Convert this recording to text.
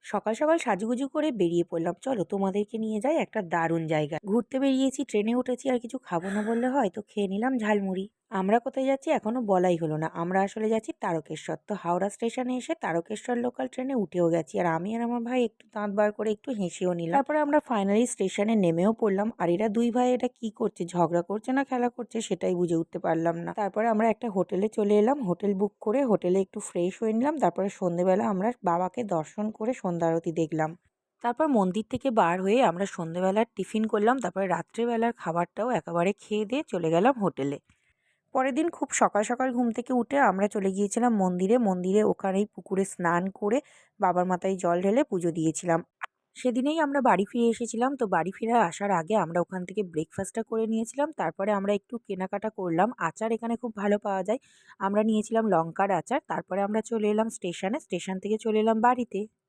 সকাল সকাল সাজুগুজু করে বেরিয়ে পড়লাম। চলো তোমাদেরকে নিয়ে যাই একটা দারুণ জায়গায়। ঘুরতে বেরিয়েছি, ট্রেনে উঠেছি, আর কিছু খাবো না বললে হয়, তো খেয়ে নিলাম ঝালমুড়ি। আমরা কোথায় যাচ্ছি এখনো বলাই হলো না। আমরা আসলে যাচ্ছি তারকেশ্বর। তো হাওড়া স্টেশনে এসে তারকেশ্বর লোকাল ট্রেনে উঠেও গেছি। আর আমি আর আমার ভাই একটু দাঁত বার করে একটু হেসেও নিলাম। তারপরে আমরা ফাইনালি স্টেশনে নেমেও পড়লাম। আর এরা দুই ভাই এটা কি করছে, ঝগড়া করছে না খেলা করছে সেটাই বুঝে উঠতে পারলাম না। তারপরে আমরা একটা হোটেলে চলে এলাম। হোটেল বুক করে হোটেলে একটু ফ্রেশ হয়ে নিলাম। তারপরে সন্ধেবেলা আমরা বাবাকে দর্শন করে সন্ধ্যা আরতি দেখলাম। তারপর মন্দির থেকে বার হয়ে আমরা সন্ধেবেলার টিফিন করলাম। তারপরে রাত্রেবেলার খাবারটাও একেবারে খেয়ে দিয়ে চলে গেলাম হোটেলে। পরের দিন খুব সকাল সকাল ঘুম থেকে উঠে আমরা চলে গিয়েছিলাম মন্দিরে। মন্দিরে ওখানেই পুকুরে স্নান করে বাবার মাথায় জল ঢেলে পুজো দিয়েছিলাম। সেদিনেই আমরা বাড়ি ফিরে এসেছিলাম। তো বাড়ি ফিরে আসার আগে আমরা ওখান থেকে ব্রেকফাস্টটা করে নিয়েছিলাম। তারপরে আমরা একটু কেনাকাটা করলাম। আচার এখানে খুব ভালো পাওয়া যায়। আমরা নিয়েছিলাম লঙ্কার আচার। তারপরে আমরা চলে এলাম স্টেশনে। স্টেশন থেকে চলে এলাম বাড়িতে।